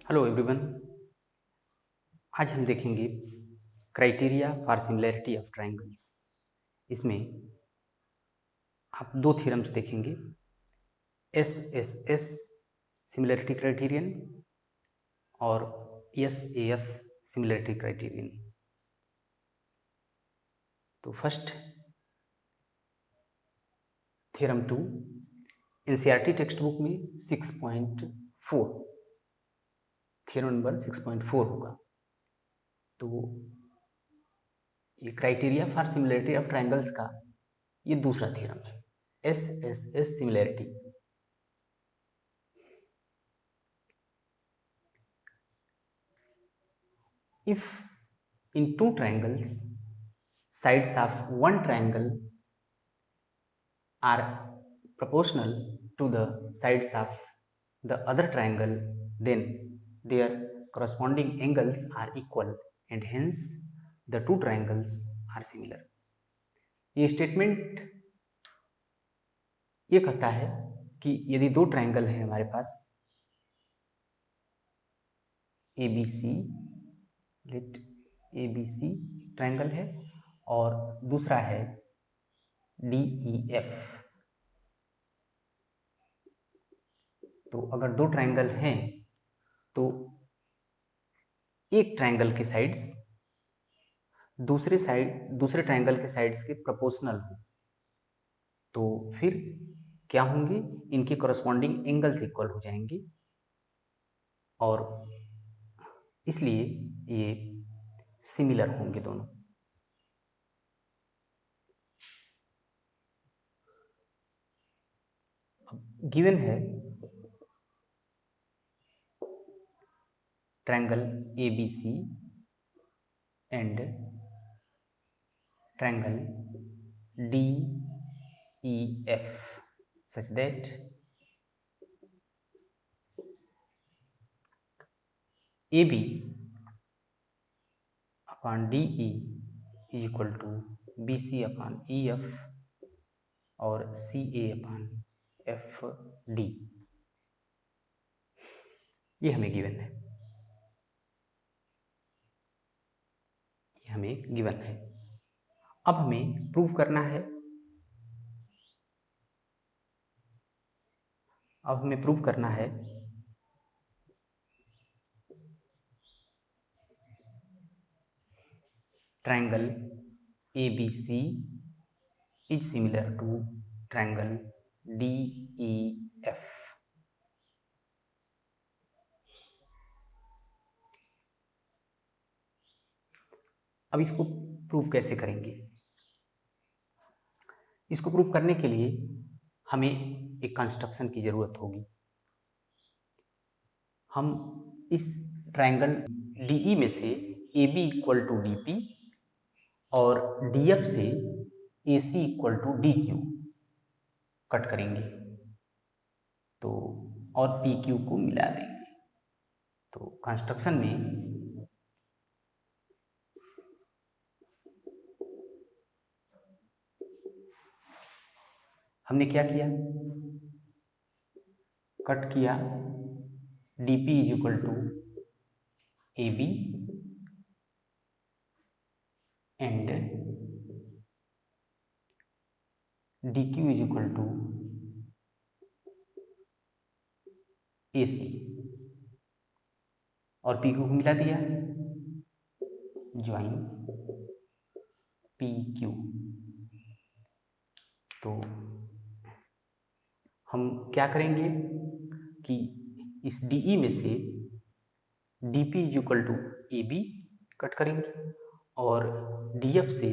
Hello everyone. आज हम देखेंगे criteria for similarity of triangles. इसमें आप दो थ्योरम्स देखेंगे, S S S similarity criterion और S A S similarity criterion. तो first theorem 2 NCERT text book में 6.4 थ्योरम नंबर 6.4 होगा। तो ये criteria for similarity of triangles का ये दूसरा थ्योरम है, S S S similarity. If in two triangles, sides of one triangle are proportional to the sides of the other triangle, then their corresponding angles are equal and hence the two triangles are similar. ये statement ये कहता है कि यदि दो triangle है हमारे पास ABC triangle है और दूसरा है DEF। तो अगर दो ट्रायंगल हैं तो एक ट्रायंगल के साइड्स दूसरे ट्रायंगल के साइड्स के प्रोपोर्शनल हो तो फिर क्या होंगे, इनके कॉरस्पॉन्डिंग एंगल्स इक्वल हो जाएंगे और इसलिए ये सिमिलर होंगे दोनों। गिवन है triangle ABC and triangle DEF such that AB upon DE is equal to BC upon EF और CA upon FD। ये हमें गिवन है, अब हमें प्रूव करना है। Triangle ABC is similar to triangle DEF। अब इसको प्रूव कैसे करेंगे? इसको प्रूव करने के लिए हमें एक कंस्ट्रक्शन की जरूरत होगी। हम इस ट्रायंगल DE में से AB इक्वल टू DP और DF से AC equal to DQ cut करेंगे तो और PQ को मिला देंगे। तो कंस्ट्रक्शन में हमने क्या किया, कट किया DP is equal to AB and DQ is equal to AC और PQ को मिला दिया, ज्वाइन PQ। तो हम क्या करेंगे कि इस DE में से DP is equal to AB cut करेंगे और DF से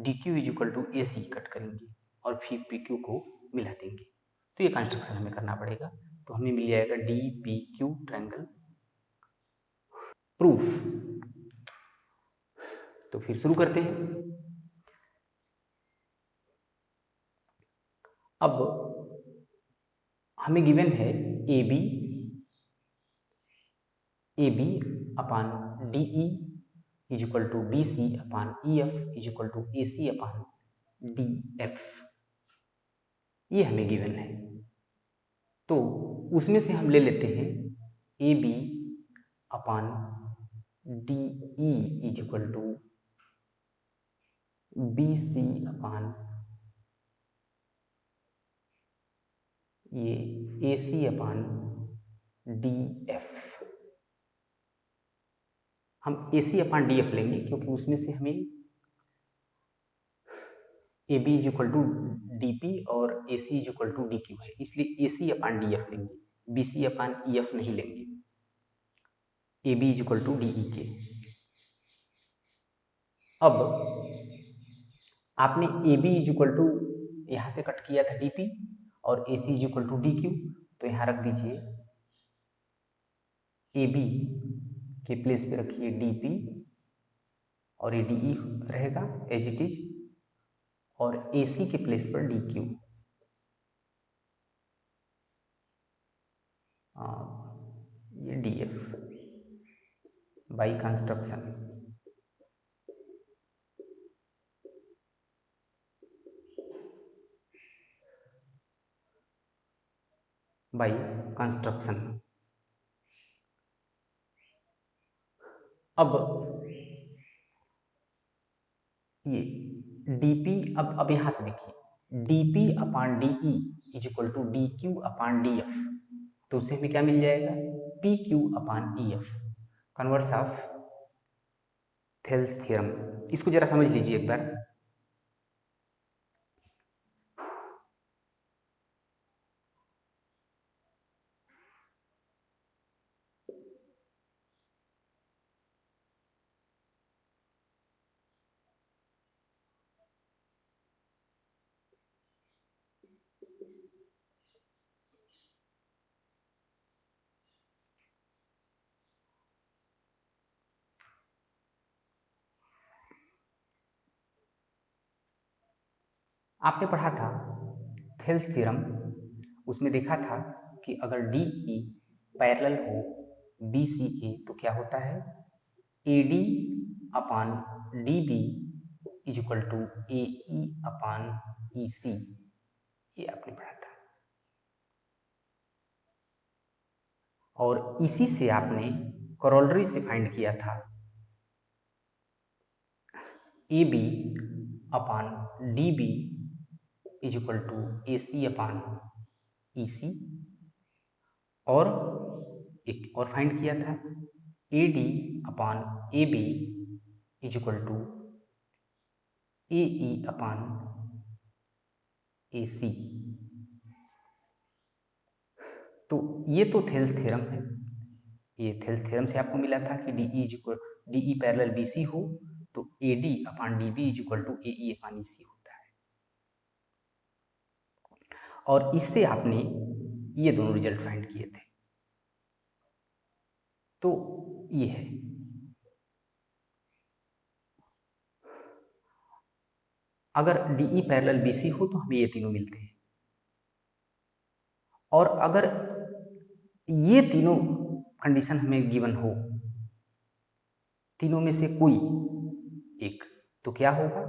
DQ is equal to AC cut करेंगे और फिर PQ को मिला देंगे। तो ये कंस्ट्रक्शन हमें करना पड़ेगा। तो हमें मिल जाएगा DPQ ट्रायंगल प्रूफ। तो फिर शुरू करते हैं। अब हमें गिवन है AB upon DE is equal to BC upon EF is equal to AC upon DF। ये हमें गिवन है। तो उसमें से हम ले लेते हैं AB upon D E is equal to B C upon ये A C upon D F. हम A C upon D F लेंगे क्योंकि उसमें से हमें A B is equal to D P और A C is equal to D Q है, इसलिए A C upon D F लेंगे, B C upon E F नहीं लेंगे, A B is equal to D E के। अब आपने ए B is equal to यहाँ से कट किया था डी पी और A C is equal to D Q, तो यहाँ रख दीजिए ए बी के प्लेस पे रखिए डी पी और ये डी ई रहेगा एज इट इज, और ए सी के प्लेस पर डी क्यू। ये D F by construction. By construction. अब ये dp, अब यहां से देखिए dp upon D is equal to D Q upon D F, तो उससे हमें क्या मिल जाएगा P Q upon E F, converse of Thales theorem. इसको जरा समझ लीजिए एक बार। आपने पढ़ा था थेल्स थ्योरम, उसमें देखा था कि अगर डी ई पैरेलल हो बी सी के तो क्या होता है A D upon D B is equal to A E upon E C, ये आपने पढ़ा था। और इसी से आपने करोलरी से फाइंड किया था A B upon D B is equal to A C upon E C, और एक और फाइंड किया था A D upon A B is equal to A E upon A C. तो ये तो थेल्स थ्योरम है, ये थेल्स थ्योरम से आपको मिला था कि D E is equal D E parallel B C हो तो A D upon D B is equal to A E upon E C होता है, और इससे आपने ये दोनों रिजल्ट फाइंड किए थे। तो ये है। अगर D E parallel B C हो तो हमें ये तीनों मिलते हैं, और अगर ये तीनों कंडीशन हमें गिवन हो, तीनों में से कोई एक, तो क्या होगा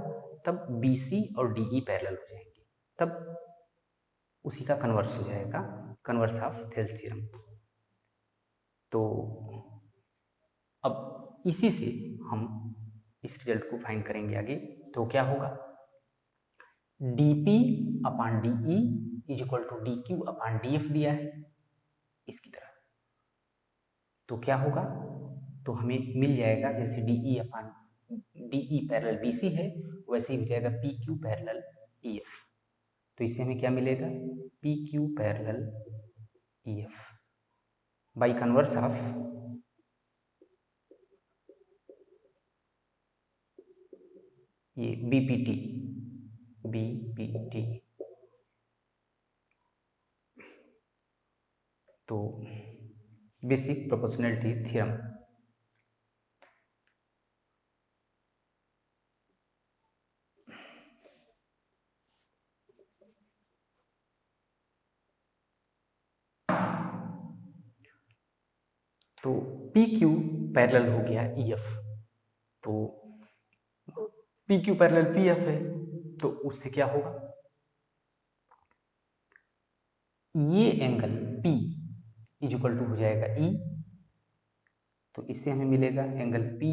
तब बी सी और डी ई पैरेलल हो जाएंगे, तब उसी का कन्वर्स हो जाएगा, कन्वर्स ऑफ थेल्स थ्योरम। तो अब इसी से हम इस रिजल्ट को फाइंड करेंगे आगे। तो क्या होगा dp upon D E is equal to D Q upon D F दिया है इसकी तरह, तो क्या होगा, तो हमें मिल जाएगा जैसे D E upon D E parallel B C है वैसे ही हो जाएगा P Q parallel E F. तो इससे हमें क्या मिलेगा P Q parallel E F by converse of ये बीपीटी, बीपीटी। तो बेसिक प्रोपोर्शनैलिटी थ्योरम। तो पी क्यू पैरेलल हो गया ई एफ, तो P Q parallel P F है, तो उससे क्या होगा ये angle P is equal to हो जाएगा E, तो इससे हमें मिलेगा angle P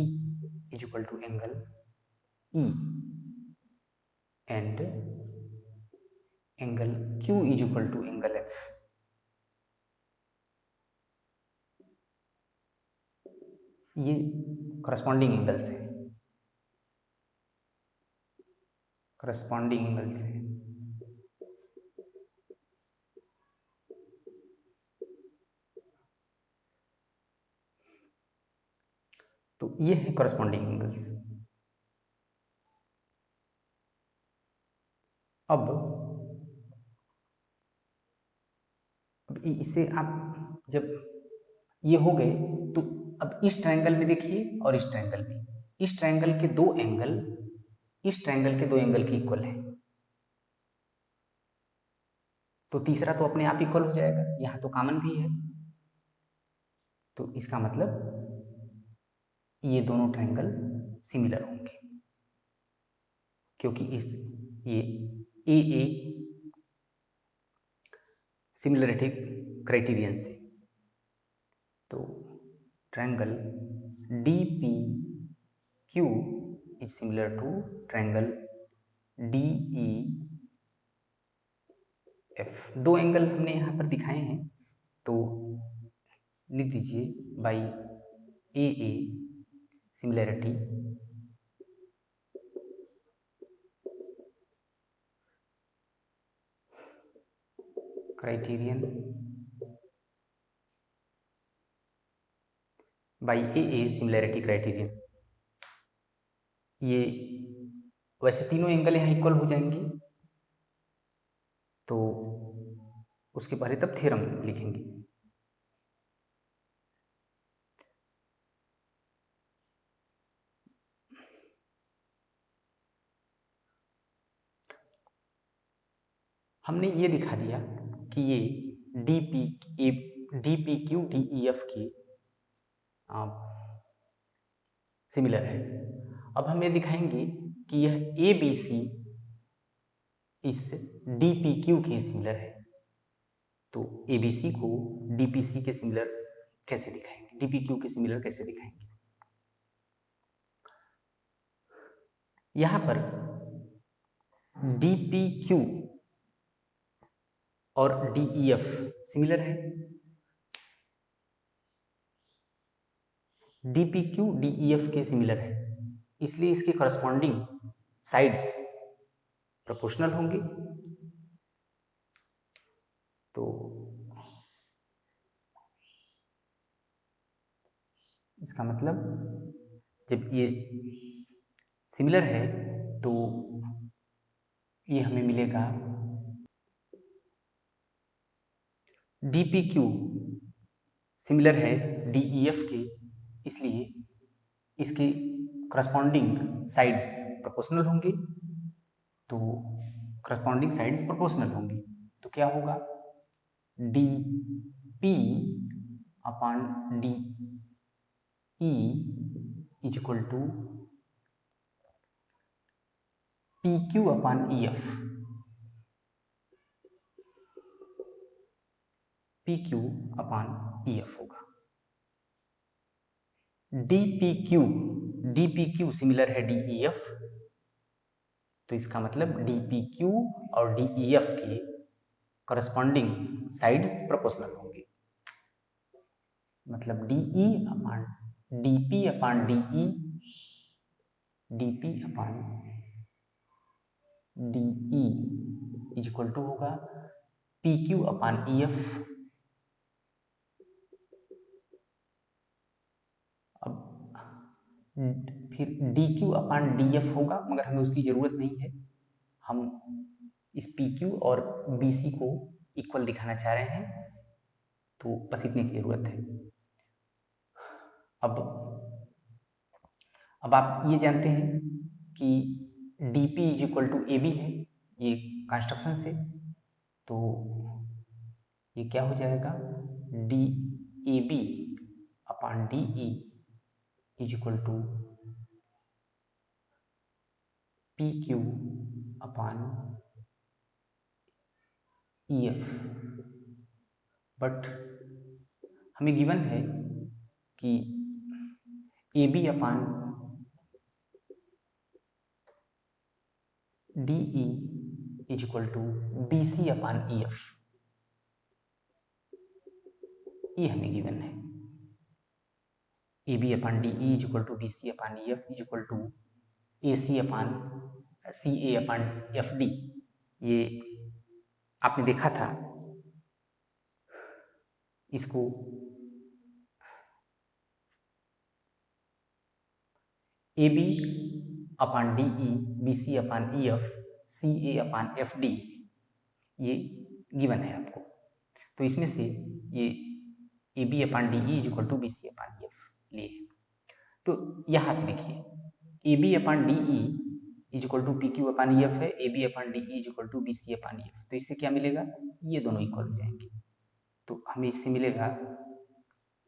is equal to angle E and angle Q is equal to angle F। ये करस्पॉन्डिंग एंगल्स है, करस्पॉन्डिंग एंगल्स है। तो ये है करस्पॉन्डिंग एंगल्स। अब इसे आप जब ये हो गए तो अब इस ट्रायंगल में देखिए और इस ट्रायंगल में, इस ट्रायंगल के दो एंगल इस ट्रायंगल के दो एंगल के इक्वल है, तो तीसरा तो अपने आप इक्वल हो जाएगा, यहाँ तो कॉमन भी है। तो इसका मतलब ये दोनों ट्रायंगल सिमिलर होंगे, क्योंकि इस ये ए सिमिलरिटी क्राइटेरियन से। तो triangle D P Q is similar to triangle D E F. दो एंगल हमने यहाँ पर दिखाए हैं, तो लिख दीजिए by A similarity criterion by A similarity criterion. ये वैसे तीनों एंगल यहाँ इक्वल हो जाएंगे, तो उसके पहले तब थ्योरम लिखेंगे। हमने ये दिखा दिया कि ये D P Q D E F की सिमिलर है। अब हम ये दिखाएंगे कि यह ए बी सी इस डी पी क्यू के सिमिलर है। तो ए बी सी को डी पी सी के सिमिलर कैसे दिखाएंगे, डी पी क्यू के सिमिलर कैसे दिखाएंगे? यहां पर डी पी क्यू और डी ई एफ सिमिलर है। D P Q D E F के सिमिलर है, इसलिए इसके करस्पॉन्डिंग साइड्स प्रोपोर्शनल होंगे। तो इसका मतलब जब ये सिमिलर है तो ये हमें मिलेगा डी पी क्यू सिमिलर है डी ई एफ के, इसलिए इसके करस्पॉन्डिंग साइड्स प्रोपोर्शनल होंगे। तो करस्पॉन्डिंग साइड्स प्रोपोर्शनल होंगी तो क्या होगा, D P upon D E is equal to P Q upon E F. P Q upon E F होगा। डी पी क्यू सिमिलर है डी ई एफ, तो इसका मतलब डी पी क्यू और डी ई एफ के corresponding sides proportional होंगे। मतलब D E upon D P upon D E, D P upon D E is equal to होगा P Q upon E F. अब फिर D Q upon D F होगा, मगर हमें उसकी ज़रूरत नहीं है। हम इस पी क्यू और बी सी को इक्वल दिखाना चाह रहे हैं, तो बस इतने की ज़रूरत है। अब आप ये जानते हैं कि D P is equal to A B है, ये कंस्ट्रक्शन से, तो ये क्या हो जाएगा, D A B upon D E is equal to P Q upon E F. But हमें गिवन है कि A B upon D E is equal to B C upon E F, ये हमें गिवन है। A B upon D E is equal to B C upon E F is equal to A C upon C A upon F D. ये आपने देखा था, इसको A B upon D E, B C upon E F, C A upon F D, ये given है आपको। तो इसमें से ये A B upon D E is equal to B C upon E F लिए। तो यहाँ से देखिए A B upon D E is equal to P Q upon E F है, A B upon D E is equal to B C upon E F. तो इससे क्या मिलेगा, ये दोनों इक्वल हो जाएंगे। तो हमें इससे मिलेगा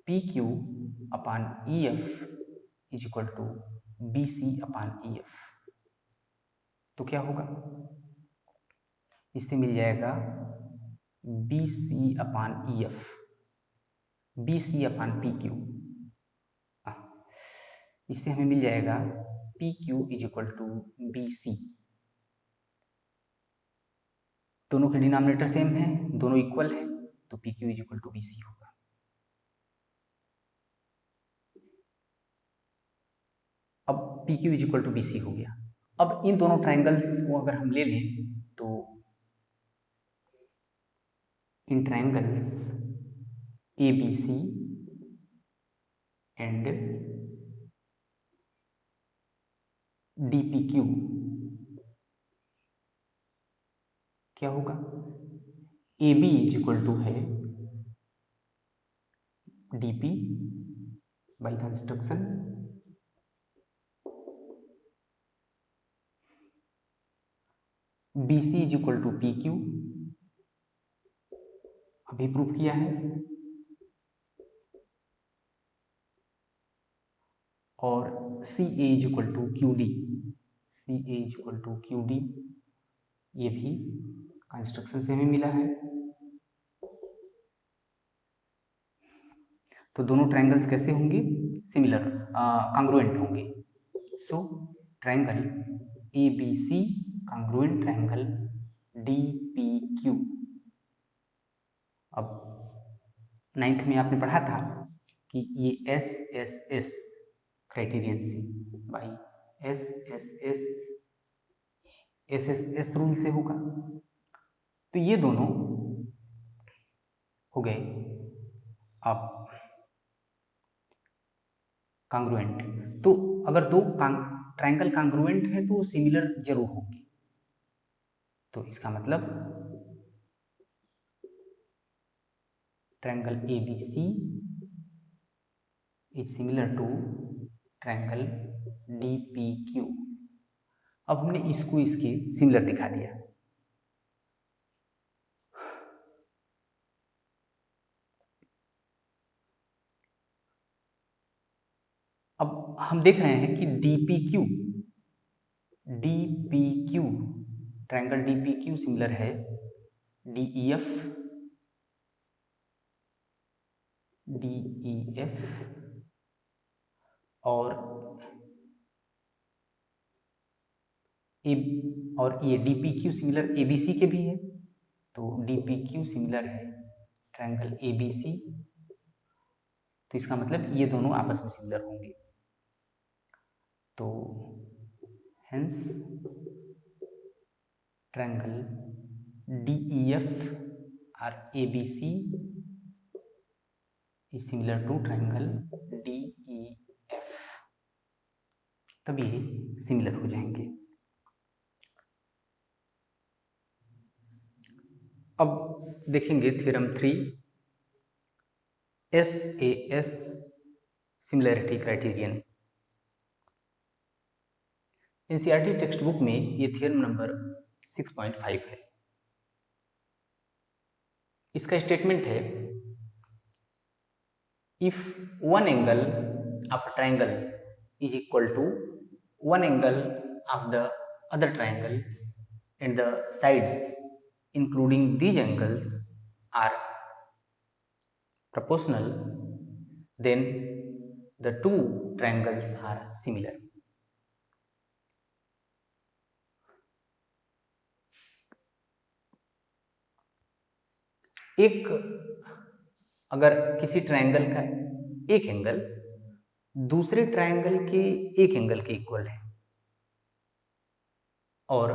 P Q upon E F is equal to B C upon E F. तो क्या होगा, इससे मिल जाएगा B C upon E F, B C upon P Q. इससे हमें मिल जाएगा P Q is equal to B C. दोनों के डिनोमिनेटर सेम है, दोनों इक्वल है, तो P Q is equal to B C होगा। अब P Q is equal to B C हो गया। अब इन दोनों ट्राइंगल्स को अगर हम ले लें तो इन triangles A B C and D P Q क्या होगा, A B is equal to है D P by construction B C is equal to P Q, अभी प्रूफ किया है, और C A is equal to Q D, C A is equal to Q D, ये भी construction से हमें मिला है। तो दोनों ट्रायंगल्स कैसे होंगे, सिमिलर कांग्रुएंट होंगे। So triangle A B C congruent triangle D P Q. अब 9th में आपने पढ़ा था कि ये एस एस एस क्राइटेरियन से by S S S S S S rule से होगा। तो ये दोनों हो गए अब कांग्रुएंट। तो अगर दो ट्रायंगल कांग्रुएंट है तो सिमिलर जरूर होंगे। तो इसका मतलब triangle A B C is similar to triangle D P Q. अब हमने इसको इसके सिमिलर दिखा दिया। अब हम देख रहे हैं कि D P Q triangle D P Q similar है डी ई एफ और ये D P Q similar A B C के भी है। तो डी पी क्यू सिमिलर है ट्रायंगल ए बी सी। तो इसका मतलब ये दोनों आपस में सिमिलर होंगे। तो hence triangle D E F और A B C is similar to triangle D E F. तब ये सिमिलर हो जाएंगे। अब देखेंगे theorem 3 S A S similarity criterion. NCERT text book में ये थ्योरम नंबर 6.5 है। इसका स्टेटमेंट है if one angle of triangle is equal to one angle of the other triangle and the sides including these angles are proportional, then the two triangles are similar. एक अगर किसी triangle का एक angle दूसरे triangle के एक angle के equal है और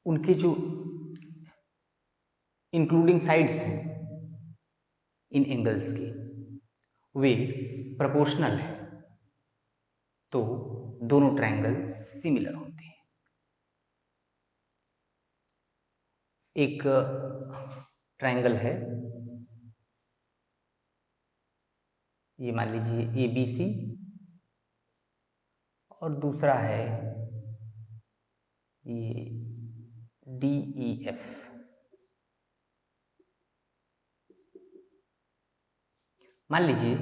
उनके जो इंक्लूडिंग साइड्स हैं इन एंगल्स के वे प्रोपोर्शनल है तो दोनों ट्रायंगल सिमिलर होते हैं। एक ट्रायंगल है, ये मान लीजिए ABC, और दूसरा है ये DEF। मान लीजिए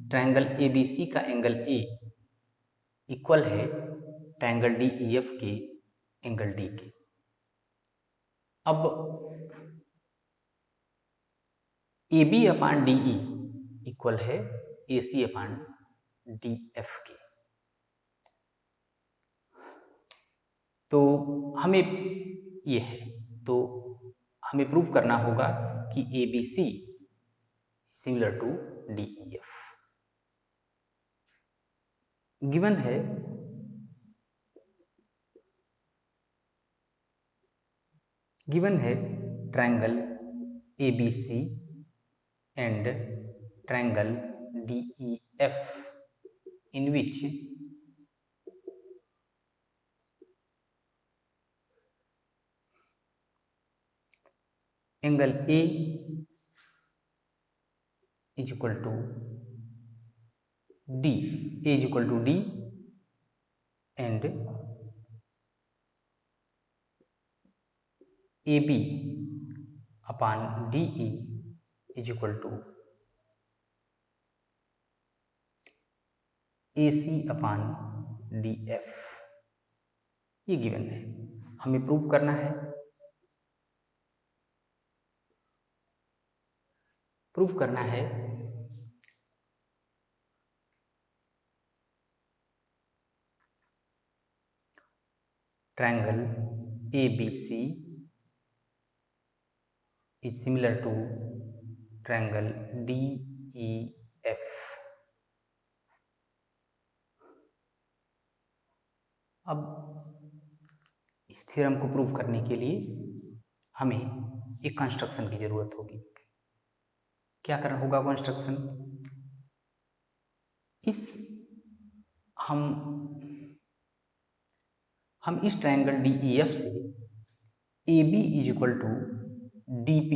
ट्रायंगल ABC का एंगल A इक्वल है ट्रायंगल DEF के एंगल D के। अब AB अपान DE इक्वल है AC अपान DF के। तो हमें ये है, तो हमें प्रूव करना होगा कि ABC similar to DEF। Given है triangle ABC and triangle DEF in which angle A is equal to D, A is equal to D and AB upon DE is equal to AC upon DF। ये given है, हमें prove करना है। Triangle ABC is similar to triangle DEF। अब इस theorem को prove करने के लिए हमें एक कंस्ट्रक्शन की जरूरत होगी। क्या करना होगा कंस्ट्रक्शन? हम इस ट्रायंगल DEF से AB is equal to DP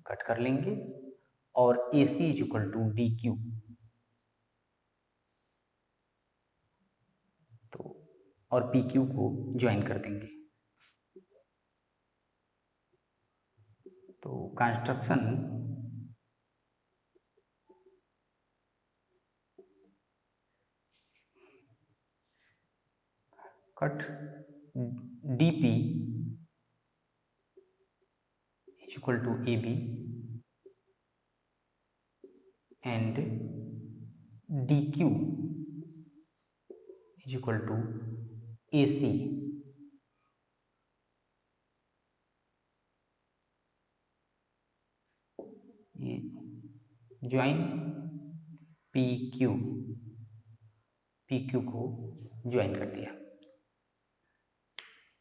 cut कर लेंगे और AC is equal to DQ। तो और PQ को ज्वाइन कर देंगे। तो construction cut DP is equal to AB and DQ is equal to AC। ये ज्वाइन PQ को ज्वाइन कर दिया।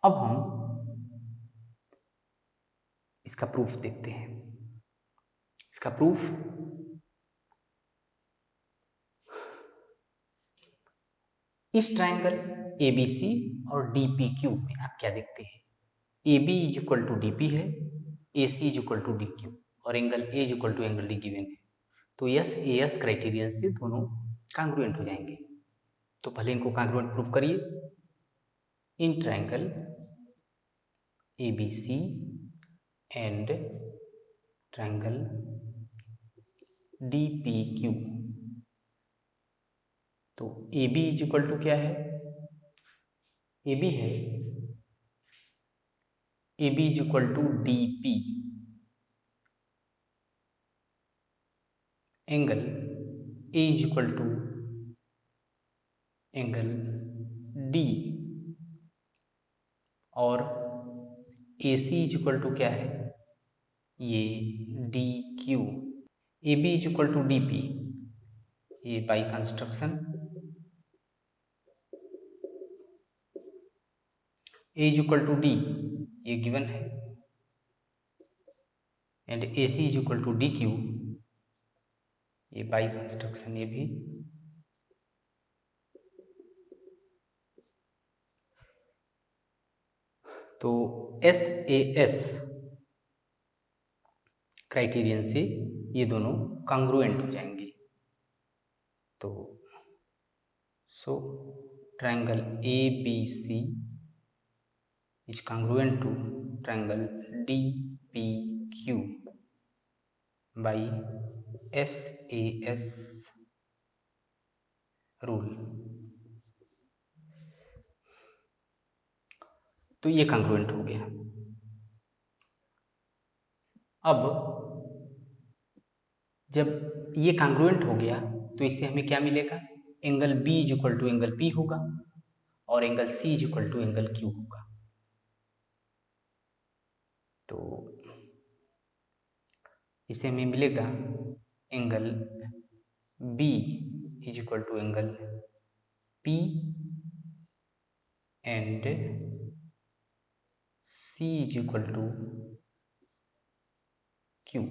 अब हम इसका प्रूफ देखते हैं। इसका प्रूफ इस ट्रायंगल ABC और DPQ में आप क्या देखते हैं? AB is equal to DP है, AC is equal to DQ और angle A is equal to angle D given है। तो SAS क्राइटेरियन से दोनों कांग्रुएंट हो जाएंगे। तो पहले इनको कांग्रुएंट प्रूफ करिए। In triangle ABC and triangle DPQ, तो AB इज इक्वल टू क्या है? AB है AB is equal to DP angle A is equal to angle D और A C is equal to क्या है, ये D Q. A B is equal to D P, ये by construction. A is equal to D, ये given है, and A C is equal to D Q, ये by construction, ये भी। तो एस ए एस क्राइटेरियन से ये दोनों कॉन्ग्रुएंट हो जाएंगे। तो so triangle A B C is congruent to triangle D P Q by S A S rule. तो ये कॉन्ग्रुएंट हो गया। अब जब ये कॉन्ग्रुएंट हो गया तो इससे हमें क्या मिलेगा, angle B is equal to angle P होगा और angle C is equal to angle Q होगा। तो इससे हमें मिलेगा angle B is equal to angle P and C is equal to Q.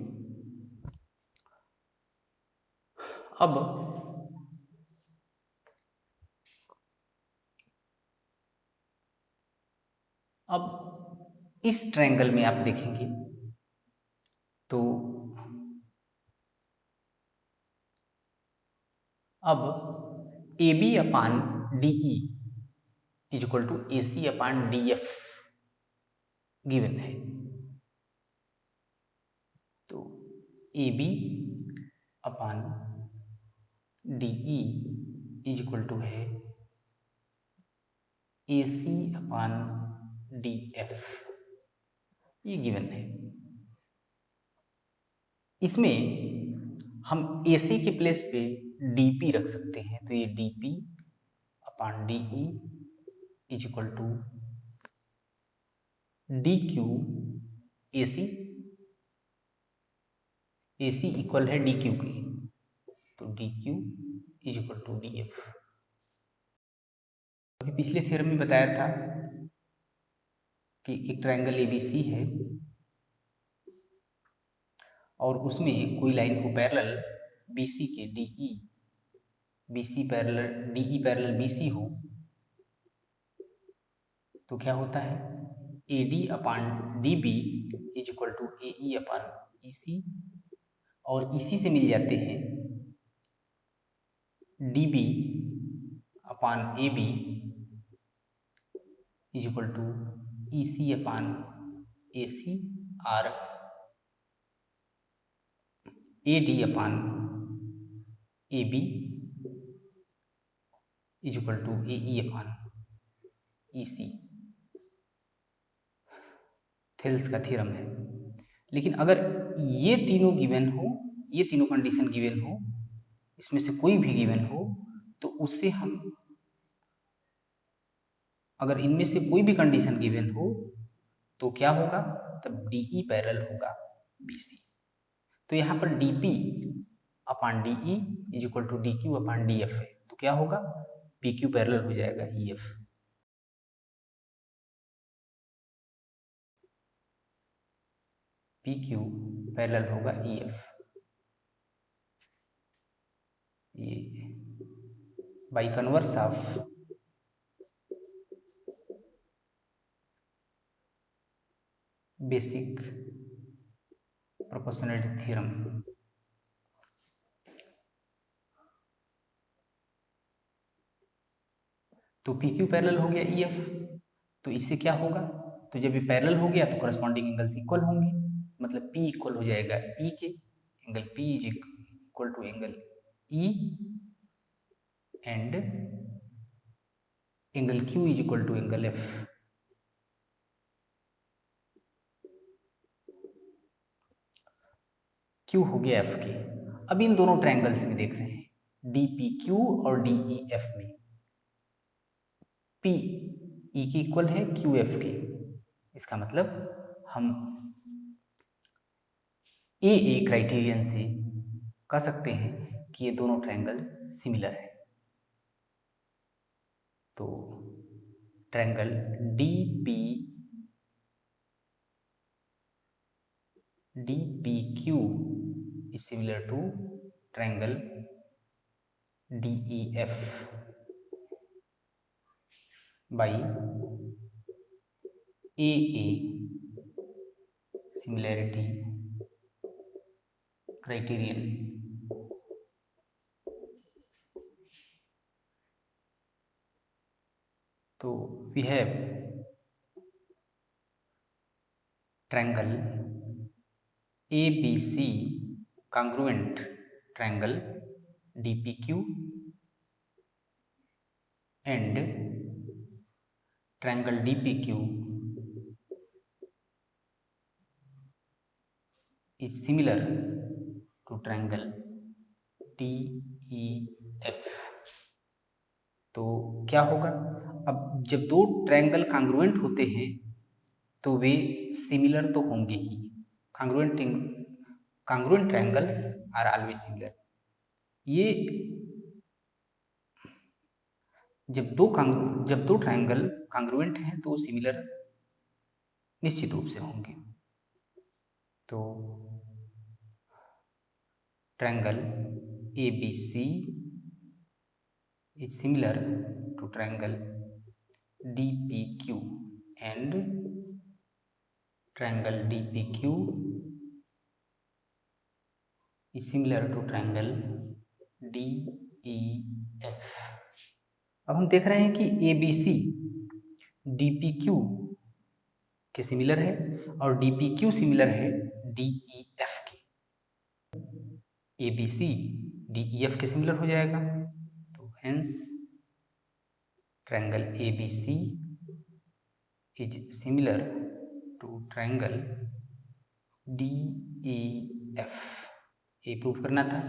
अब इस ट्रायंगल में आप देखेंगे तो अब A B upon D E is equal to A C upon D F given है। तो A B upon D E is equal to है ए सी अपान डी एफ, ये गिवन है। इसमें हम ए सी के प्लेस पे डी पी रख सकते हैं। तो ये D P upon D E is equal to D Q A C, A C equal है डी क्यू के, तो D Q is equal to D F. अभी पिछले थ्योरम में बताया था कि एक ट्रायंगल ए बी सी है और उसमें कोई लाइन को पैरेलल बी सी के D E, B C parallel D E parallel B C हो तो क्या होता है, A D upon D B is equal to A E upon E C, और इसी से मिल जाते हैं D B upon A B is equal to E C upon A C, और A D upon A B is equal to A E upon E C. Thales का theorem है। लेकिन अगर ये तीनों गिवन हो, ये तीनों कंडीशन गिवन हो, इसमें से कोई भी गिवन हो, तो उससे हम, अगर इनमें से कोई भी कंडीशन गिवन हो तो क्या होगा, तब डी ई पैरेलल होगा बी सी। तो यहाँ पर D P upon D E is equal to D Q upon D F है, तो क्या होगा, पी क्यू पैरेलल हो जाएगा E F. P Q parallel होगा ई एफ, ये by converse of basic proportionality theorem. तो पी क्यू पैरेलल हो गया ई एफ, तो इससे क्या होगा, तो जब ये पैरेलल हो गया तो करस्पॉन्डिंग एंगल्स इक्वल होंगे, मतलब पी इक्वल हो जाएगा ई के, angle P is equal to angle E and angle Q is equal to angle F. Q हो गया एफ के। अब इन दोनों ट्रायंगल्स में देख रहे हैं डी पी क्यू और डी ई एफ में पी ई की इक्वल है क्यू एफ के। इसका मतलब हम ए क्राइटेरियन से कह सकते हैं कि ये दोनों ट्रायंगल सिमिलर है। तो triangle D P Q is similar to triangle D E F by A similarity criterion। तो we have triangle ABC congruent triangle DPQ and triangle DPQ is similar to triangle DEF। तो क्या होगा, अब जब दो triangle congruent होते हैं तो वे सिमिलर तो होंगे ही। Congruent triangles are always similar. ये जब दो ट्रायंगल कांग्रुएंट हैं तो सिमिलर निश्चित रूप से होंगे। तो triangle ABC is similar to triangle DPQ and triangle DPQ is similar to triangle DEF। अब हम देख रहे हैं कि ABC DPQ के सिमिलर है और DPQ सिमिलर है DEF के। ABC DEF के सिमिलर हो जाएगा, तो hence triangle ABC is similar to triangle DEF। ये प्रूव करना था।